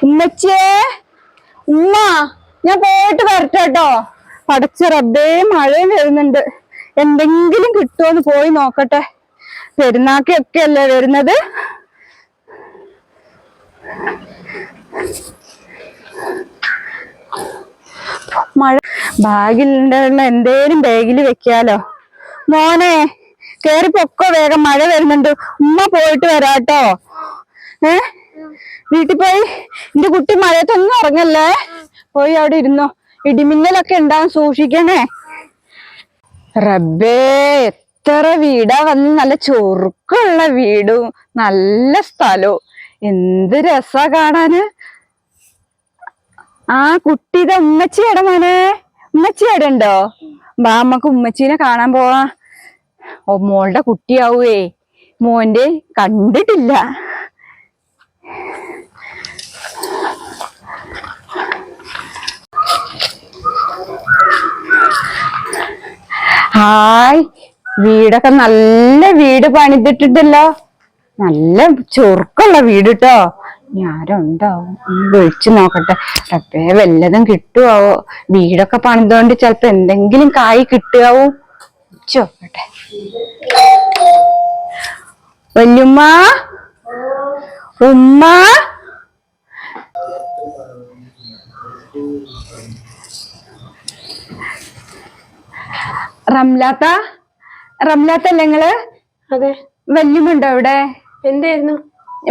ഉമ്മച്ചേ, ഉമ്മ, ഞാൻ പോയിട്ട് വരട്ടെട്ടോ. പടച്ച റബ്ബേ, മഴയും വരുന്നുണ്ട്. എന്തെങ്കിലും കിട്ടുമോന്ന് പോയി നോക്കട്ടെ. പെരുന്നാക്കൊക്കെ അല്ലേ വരുന്നത്. മഴ ബാഗിലുണ്ടായിരുന്ന എന്തേലും ബാഗില് വെക്കാലോ. മോനെ കേറി പൊക്കോ വേഗം, മഴ വരുന്നുണ്ട്. ഉമ്മ പോയിട്ട് വരാട്ടോ. വീട്ടിൽ പോയി എന്റെ കുട്ടി മഴയത്തൊന്നും ഇറങ്ങല്ലേ. പോയി അവിടെ ഇരുന്നോ. ഇടിമിന്നലൊക്കെ ഉണ്ടാവും, സൂക്ഷിക്കണേ. റബ്ബേ, എത്ര വീടാ വന്ന്. നല്ല ചൊറുക്കുള്ള വീടും നല്ല സ്ഥലവും. എന്ത് രസാ കാണാന്. ആ കുട്ടിയുടെ ഉമ്മച്ചിയുടെ മോനെ, ഉമ്മച്ചിയുടെ ഉണ്ടോ? വാ, നമ്മക്ക് ഉമ്മച്ചീനെ കാണാൻ പോവാ. മോളുടെ കുട്ടിയാവേ. മോന്റെ കണ്ടിട്ടില്ല. ഹായ്, വീടൊക്കെ നല്ല വീട് പണിതിട്ടുണ്ടല്ലോ. നല്ല ചൊറുക്കുള്ള വീട് കേട്ടോ. ആരുണ്ടാവും, വിളിച്ചു നോക്കട്ടെ. റബ്ബേ, വല്ലതും കിട്ടുവോ? വീടൊക്കെ പണിതോണ്ട് ചിലപ്പോ എന്തെങ്കിലും കായ് കിട്ടുവോ? ചോക്കട്ടെ. വല്യുമ്മ, ഉമ്മ, റംലാത്ത, റംലാത്തല്ലേ നിങ്ങള്? അതെ. വല്യുമുണ്ടോ അവിടെ? എന്തായിരുന്നു?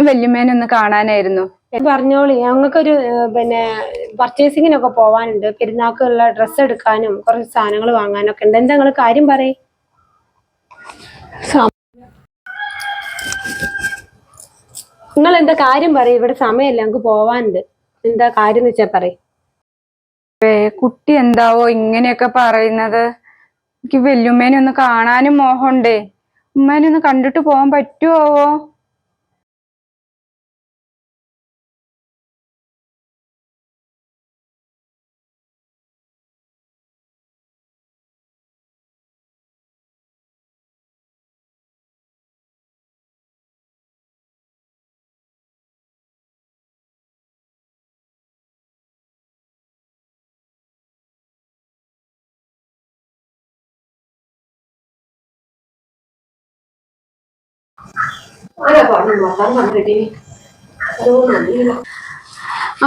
വല്യുമ്മേനൊന്ന് കാണാനായിരുന്നു. പറഞ്ഞോളി. ഞങ്ങൾക്കൊരു പർച്ചേസിങ്ങിനൊക്കെ പോവാനുണ്ട്. പെരുന്നാൾക്കുള്ള ഡ്രസ്സ് എടുക്കാനും കുറച്ച് സാധനങ്ങൾ വാങ്ങാനൊക്കെ ഉണ്ട്. എന്താ നിങ്ങള് കാര്യം പറയ്. നിങ്ങൾ എന്താ കാര്യം പറയും? ഇവിടെ സമയമില്ല, ഞങ്ങക്ക് പോവാനുണ്ട്. എന്താ കാര്യം എന്ന് വെച്ചാ പറയ്. കുട്ടി എന്താവോ ഇങ്ങനെയൊക്കെ പറയുന്നത്? എനിക്ക് വല്യുമ്മേനെ ഒന്ന് കാണാനും മോഹമുണ്ടേ. ഉമ്മേനെ ഒന്ന് കണ്ടിട്ട് പോകാൻ പറ്റുമോ?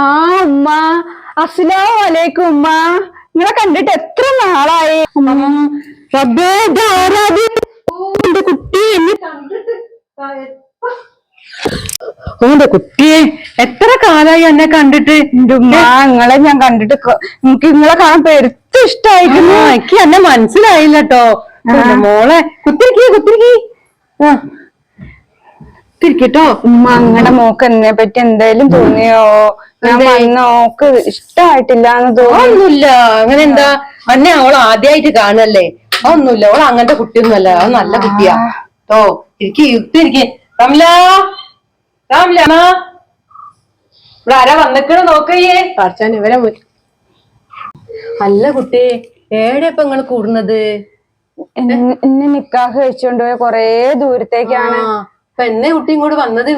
ആ ഉമ്മ, അസ്സലാമു അലൈക്കും ഉമ്മ. നിങ്ങളെ കണ്ടിട്ട് എത്ര നാളായി. റബ്ബേ, എന്റെ കുട്ടി ഓന്റെ കുട്ടിയെ എത്ര കാലായി എന്നെ കണ്ടിട്ട്. നിങ്ങളെ ഞാൻ കണ്ടിട്ട് എനിക്ക് നിങ്ങളെ കാണാൻ പെരുത്ത് ഇഷ്ടായിരുന്നു. എനിക്ക് എന്നെ മനസ്സിലായില്ലട്ടോ. മോളെ കുത്തിരിക്കേ തിരിക്കട്ടോ. ഉമ്മ, അങ്ങനെ മോക്ക് എന്നെ പറ്റി എന്തായാലും തോന്നിയോ? ഞാൻ നോക്ക് ഇഷ്ടമായിട്ടില്ലാന്ന് തോന്നുന്നില്ല. അങ്ങനെ എന്താ? അന്നെ അവൾ ആദ്യമായിട്ട് കാണല്ലേ? അതൊന്നുമില്ല. അവൾ അങ്ങനത്തെ കുട്ടിയൊന്നുമല്ല. അത് നല്ല കുട്ടിയാ. ഓ ഇരിക്കെ. റംല, ഇവിടെ ആരാ വന്നിക്കണ നോക്കയ്യേ. പഠിച്ചാൻ ഇവരെ. അല്ല കുട്ടി, ഏടെ ഇപ്പൊ നിങ്ങൾ കൂടുന്നത്? എന്നെ നിക്കാഹ് കഴിച്ചോണ്ട് പോയ കൊറേ ദൂരത്തേക്കാണ്. അപ്പൊ എന്നെ കുട്ടി ഇങ്ങോട്ട് വന്നത്?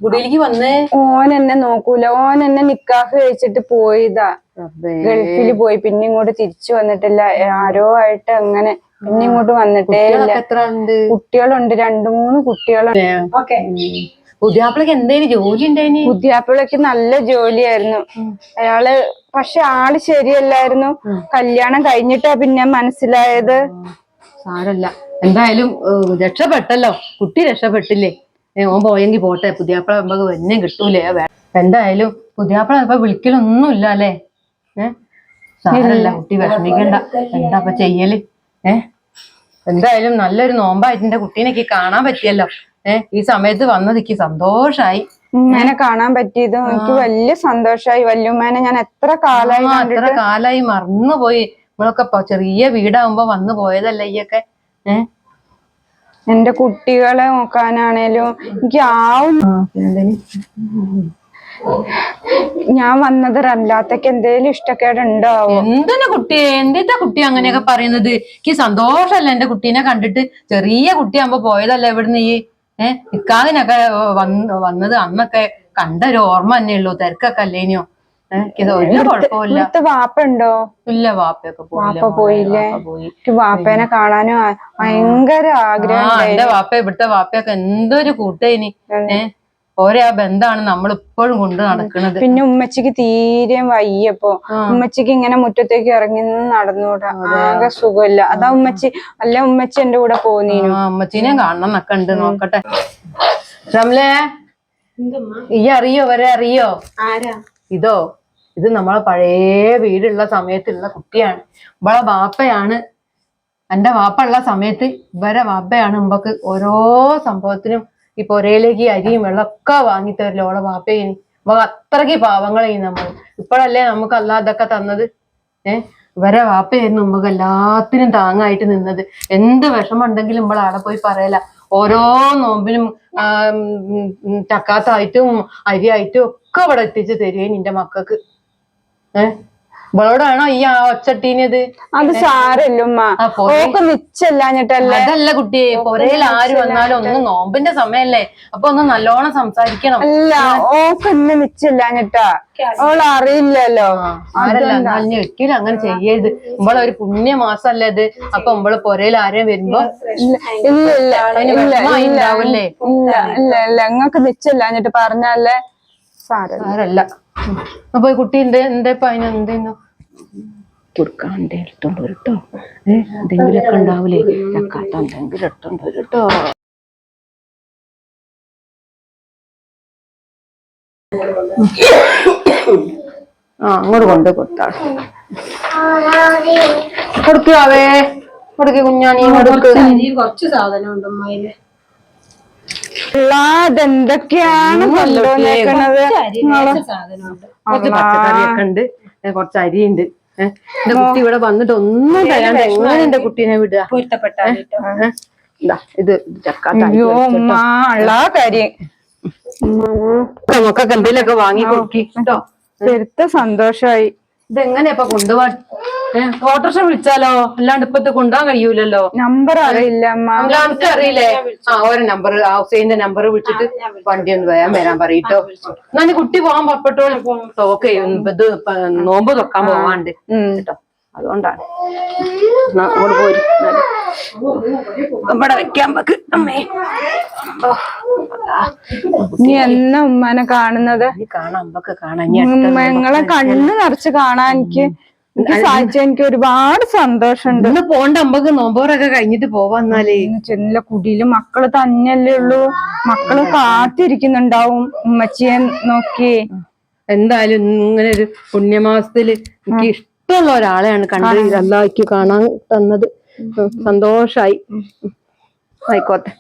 കുടിയിലേക്ക് വന്നേ? ഓൻ എന്നെ നോക്കൂല. ഓൻ എന്നെ നിക്കാഹ് കഴിച്ചിട്ട് പോയതാ. ഗൾഫിൽ പോയി. പിന്നെ ഇങ്ങോട്ട് തിരിച്ചു വന്നിട്ടില്ല. ആരോ ആയിട്ട് അങ്ങനെ പിന്നെ ഇങ്ങോട്ട് വന്നിട്ടേ ഇല്ല. കുട്ടികളുണ്ട്, 2-3 കുട്ടികളുണ്ട്. പുതിയാപ്പിളക്ക് എന്തേലും ജോലി ഉണ്ടായിന്? പുതിയാപ്പിളക്ക് നല്ല ജോലിയായിരുന്നു. അയാള് പക്ഷെ ആള് ശരിയല്ലായിരുന്നു. കല്യാണം കഴിഞ്ഞിട്ടാ പിന്നെ മനസ്സിലായത്. സാരല്ല, എന്തായാലും രക്ഷപ്പെട്ടല്ലോ. കുട്ടി രക്ഷപ്പെട്ടില്ലേ? ഓൻ പോയെങ്കി പോട്ടെ. പുതിയാപ്പിള നമുക്ക് വന്യം കിട്ടൂലേ. എന്തായാലും പുതിയാപ്പിള ഇപ്പൊ വിളിക്കലൊന്നും ഇല്ല അല്ലേ? സാരല്ല, കുട്ടി വിഷമിക്കണ്ട. എന്താ ഇപ്പൊ ചെയ്യല്? എന്തായാലും നല്ലൊരു നോമ്പായിട്ട് എന്റെ കുട്ടീനെക്ക് കാണാൻ പറ്റിയല്ലോ. ഈ സമയത്ത് വന്നതിക്ക് സന്തോഷായി. ഉമ്മേനെ കാണാൻ പറ്റിയത് എനിക്ക് വലിയ സന്തോഷായി. വല്യുമ്മേനെ ഞാൻ എത്ര കാലായി മറന്നുപോയി. നമ്മളൊക്കെ ചെറിയ വീടാകുമ്പോ വന്നു പോയതല്ലേ ഈയൊക്കെ. എന്റെ കുട്ടികളെ നോക്കാനാണേലും എനിക്ക് ഞാൻ വന്നത് റംലാത്തക്ക് എന്തേലും ഇഷ്ടക്കേടുണ്ടാവോ? എന്തിനാ കുട്ടിയെ, എന്താ കുട്ടി അങ്ങനെയൊക്കെ പറയുന്നത്? എനിക്ക് സന്തോഷല്ല എന്റെ കുട്ടീനെ കണ്ടിട്ട്. ചെറിയ കുട്ടിയാകുമ്പോ പോയതല്ലേ ഇവിടുന്ന് ഈ നിക്കാഹിനൊക്കെ വന്നത്. അന്നൊക്കെ കണ്ടൊരു ഓർമ്മ തന്നെ ഉള്ളൂ, തിരക്കൊക്കെ അല്ലേനോ. ഇത് ഒരു കുഴപ്പമില്ല. ഇവിടുത്തെ വാപ്പ ഉണ്ടോ? ഇല്ല, വാപ്പയൊക്കെ വാപ്പ പോയില്ലേ? വാപ്പേനെ കാണാനും ഭയങ്കര ആഗ്രഹം. എന്റെ വാപ്പ, ഇവിടുത്തെ വാപ്പയൊക്കെ എന്തൊരു കൂട്ടേനി. ഓരോ ആ ബന്ധാണ് നമ്മൾ ഇപ്പോഴും കൊണ്ട് നടക്കുന്നത്. പിന്നെ ഉമ്മച്ചിക്ക് തീരെ വയ്യപ്പോ ഉമ്മച്ചിക്ക് ഇങ്ങനെ മുറ്റത്തേക്ക് ഇറങ്ങി നടന്നൂടാ, ആകെ സുഖമില്ല. അതാ ഉമ്മച്ചി, അല്ല ഉമ്മച്ചി എന്റെ കൂടെ പോന്നീനു. ഉമ്മച്ചീനെ കാണണം എന്നൊക്കെ ഉണ്ട്, നോക്കട്ടെ. റംലേ, ഈ അറിയോ, വരെ അറിയോ? ഇത് നമ്മളെ പഴയ വീടുള്ള സമയത്തുള്ള കുട്ടിയാണ്. ഇവളെ വാപ്പയാണ്. എന്റെ വാപ്പ ഉള്ള സമയത്ത് ഇവരെ വാപ്പയാണ് മുമ്പക്ക് ഓരോ സംഭവത്തിനും ഈ പൊരയിലേക്ക് അരിയും വെള്ളമൊക്കെ വാങ്ങിത്തരല്ലോ ഓളെ വാപ്പയിനി. അപ്പൊ അത്രയ്ക്ക് പാവങ്ങളെയും നമ്മൾ. ഇപ്പോഴല്ലേ നമുക്ക് അതൊക്കെ തന്നത്. ഇവരെ വാപ്പയായിരുന്നു നമുക്ക് എല്ലാത്തിനും താങ്ങായിട്ട് നിന്നത്. എന്ത് വിഷമം ഉണ്ടെങ്കിലും നമ്മൾ അവിടെ പോയി പറയല. ഓരോ നോമ്പിനും ചക്കാത്തായിട്ടും അരിയായിട്ടും ഒക്കെ ഇവിടെ എത്തിച്ച് തരുവേ നിന്റെ മക്കൾക്ക്. ഇവളോടാണോ ഈ ഒച്ചട്ടീനത്? അത് സാരല്ല ഉമ്മ, ഓക്ക് നിച്ചല്ലാഞ്ഞിട്ടല്ലേ. അതല്ല കുട്ടിയെ, പൊരയിൽ ആര് വന്നാലും ഒന്ന് നോമ്പിന്റെ സമയല്ലേ, അപ്പൊ ഒന്ന് നല്ലോണം സംസാരിക്കണം. അല്ല, ഓക്ക് ഇന്ന് നിച്ചല്ലാഞ്ഞിട്ടാ, ഓൾ അറിയില്ലല്ലോ. ആരല്ല ഒരിക്കലും അങ്ങനെ ചെയ്യരുത്. ഇവളെ ഒരു പുണ്യ മാസല്ലേ ഇത്. അപ്പൊ ഇവള് പൊരയിൽ ആരെയും വരുമ്പോ ഉണ്ടാവില്ലേ? ഇല്ല, ഇങ്ങക്ക് നിച്ചല്ലാഞ്ഞിട്ട് പറഞ്ഞാലേ സാരല്ല. അപ്പൊ കുട്ടി എന്തേപ്പ അതിനെന്തേന്നു കൊടുക്കാൻ എടുത്തോണ്ട് വരട്ടോ. എന്തെങ്കിലുമൊക്കെ ഉണ്ടാവൂലേ, ചക്കാത്ത എന്തെങ്കിലും എടുത്തോണ്ട് വരട്ടോ. അങ്ങോട്ട് കൊണ്ട് കൊടുത്താ കൊടുക്കാവേ, കൊടുക്ക കുഞ്ഞാണി, കുറച്ച് സാധനം ഉണ്ട് ഉമ്മയില്. അതെന്തൊക്കെയാണ് കൊണ്ടുവന്നേക്കണത്? കുറച്ച് പച്ചക്കറിയൊക്കെ ഉണ്ട്, കുറച്ച് അരിയുണ്ട്. എന്റെ കുട്ടി ഇവിടെ വന്നിട്ട് ഒന്നും തരാണ്ട് എങ്ങനെ എന്റെ കുട്ടീനെ വിടുക? ഇത് നമുക്കൊക്കെ എന്തെങ്കിലുമൊക്കെ വാങ്ങി കൊടുക്കി കേട്ടോ. പെരുത്ത സന്തോഷായി. ഇതെങ്ങനെയാ കൊണ്ടുപോവാൻ? ഓട്ടോറിക്ഷ വിളിച്ചാലോ? അല്ലാണ്ട് ഇപ്പത്തെ കൊണ്ടുപോകാൻ കഴിയൂലല്ലോ. നമ്പർ അറിയില്ല അമ്മ. നമുക്ക് അറിയില്ലേ? ഓരോ നമ്പർ, ഹുസൈന്റെ നമ്പർ വിളിച്ചിട്ട് വണ്ടി ഒന്ന് വരാൻ പറയട്ടോ. എന്നാ കുട്ടി പോകാൻ പുറപ്പെട്ടോളൂ. ഓക്കെ, ഇത് നോമ്പ് തൊക്കാൻ പോവാണ്ട് കേട്ടോ, അതുകൊണ്ടാണ്. പോയി ഇവിടെ വെക്കാൻ പക്ക്. അമ്മേ, നീ എന്നാ ഉമ്മാനെ കാണുന്നത്? കാണാം, അമ്പക്ക് കാണാൻ. നിങ്ങളെ കണ്ണ് നിറച്ച് കാണാൻ എനിക്ക് ഒരുപാട് സന്തോഷമുണ്ട്. ഇന്ന് പോണ്ട, അമ്പക്ക് നോമ്പോറൊക്കെ കഴിഞ്ഞിട്ട് പോവാന്നാലേ. ചെന്നില്ല, കുടിയില് മക്കള് തന്നെയല്ലേ ഉള്ളൂ. മക്കള് കാത്തിരിക്കുന്നുണ്ടാവും ഉമ്മച്ചിയെ നോക്കി. എന്തായാലും ഇങ്ങനെ ഒരു പുണ്യമാസത്തില് എനിക്ക് ഇഷ്ടമുള്ള ഒരാളെയാണ് കണ്ടത്. അല്ലാഹ് കാണാൻ തന്നത്. സന്തോഷായി. ആയിക്കോട്ടെ.